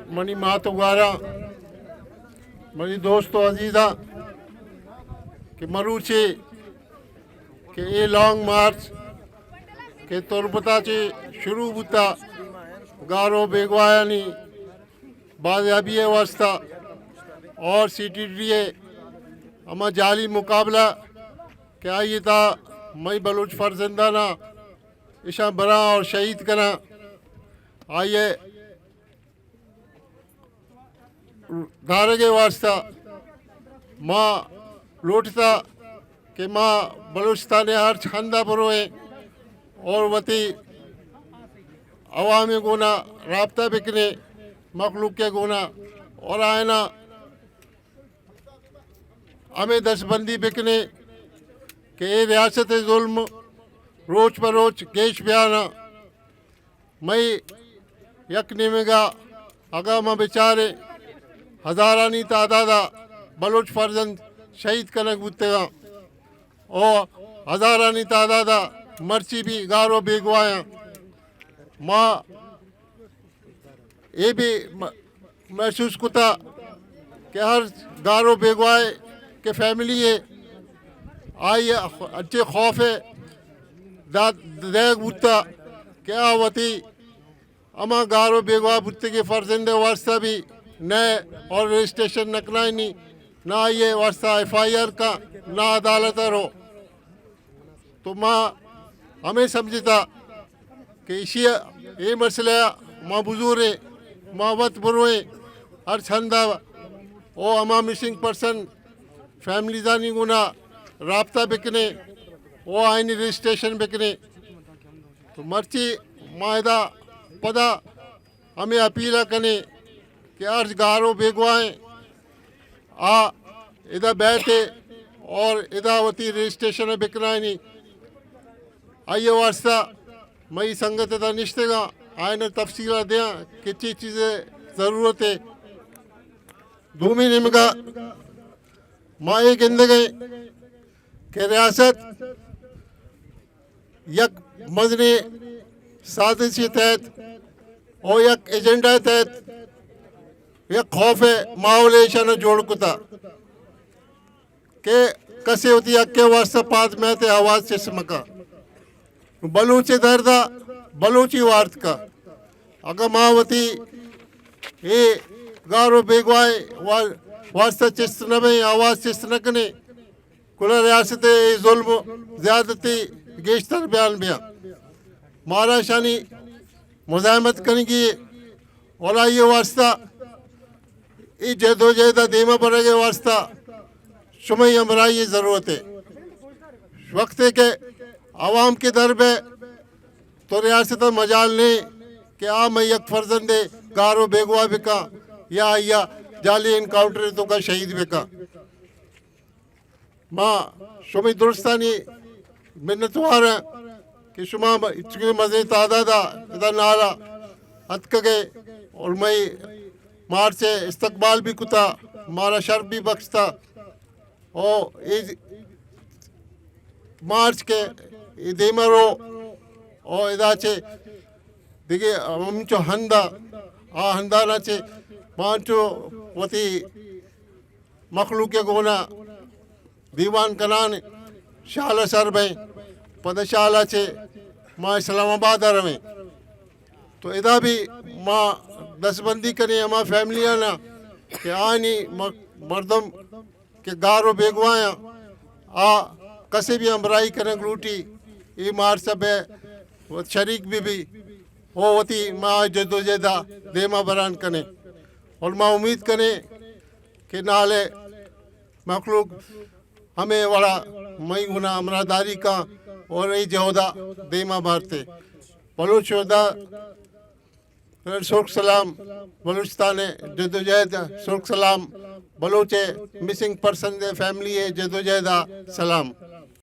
money मात उगारा money दोस्तों अजीजा कि मरूचे कि ये लॉन्ग मार्च के तुरबताचे शुरू बुता गारो बेगवायानी बाज़याबी वास्ता और CTDA अमा जाली मुकाबला के आइए था मई बलूच फर्जंदाना इशा बरा और शहीद करा आइए धारे के वास्ता माँ लौटता कि माँ बलूचिस्तान हर छंदा बरोए और वती अवामी गुना राब्ता बिकने मखलूक के गुना और आयना हमें दसबंदी बिकने के रियासत जुल्म रोज पर रोज केश बयाना मई यकने मेगा अगामा बेचारे हजारानी तादादा बलूच फर्जंद शहीद कनक बुतेगा और हजारानी तादादा मर्ची भी गारो बेगवाया माँ ये भी महसूस कुता कि हर गारो बेगवाए के फैमिली है आई अच्छे खौफ है देग बुता क्या वती अमा गारो बेगवा बुत्ते के फर्जंदे वास्ता भी नए और रजिस्ट्रेशन नकना ही नहीं ना ये वास्ता FIR का ना अदालत रो तो माँ हमें समझता कि इसी ये मसला माँ बुजुर्ग माँ वत बुरोए हर छंदा ओ अमा मिसिंग पर्सन फैमिली जानी गुना राब्ता बिकने ओ आईनी रजिस्ट्रेशन बिकने तो मर्ची मायदा पदा हमें अपील कने कि अर्ज गारो बेगवाएं आ इधर बैठे और इधर वती रजिस्ट्रेशन बिकना ही नहीं आइए वास्ता मई संगत था निश्तेगा आयन तफसीला दिया किसी चीज़ें ज़रूरत है दूमी निमगा माए गिंदगे के रियासत यक मजने साजिश तहत और यक एजेंडा तहत यक खौफ माहौलेशन जोड़ कुता के कसे होती अक्के वास्ता पाद में ते आवाज़ चश्म का बलूची दर्दा बलूची वार्त का अगर मावती ये गारो बेगवाए वास्ता चिस्त न में आवाज़ चिस्त न कने कुल रियासत जुल्म ज़्यादती गेशतर बयान बिया मारा शानी मुजाहमत करेंगी और आइए वास्ता ये जदोजहद देमा पड़ेगा वास्ता शुमई अमराई ज़रूरत है वक्त है के आवाम के दर पे तो रियासत मजाल नहीं कि आ मैं यक फर्जंदे गारो बेगवा बिका या जाली इनकाउंटर तो का शहीद बिका माँ शुमी दुरुस्तानी मिन्नतवार है कि शुमा इतने मजे तादादा इधर नाला हद गए और मैं मार से इस्तकबाल भी कुता मारा शर्फ भी बख्शता और ये मार्च के देमरो और इदाचे देखिए हम जो हंदा हंदा नाचे मांचो वती मखलूक के गोना दीवान कनान शाला सर में पदशाला चे माँ इस्लामाबाद में तो इदा भी माँ दसबंदी करे माँ फैमिलियाँ ना कि आनी मर्दम के गारो बेगवाया आ कसे भी अमराई करें लूटी ये मार सब है वो शरीक भी हो होती माँ जदोजहदा देमा बरान करें और माँ उम्मीद करें कि नाले मखलूक हमें बड़ा मई गुना अमरादारी का और ये जहोदा देमा बारते बलूचोदा सुर्ख सलाम बलूचिस्तान जदोजहद सुर्ख सलाम बलूचे मिसिंग पर्सन फैमिली है जदोजहदा सलाम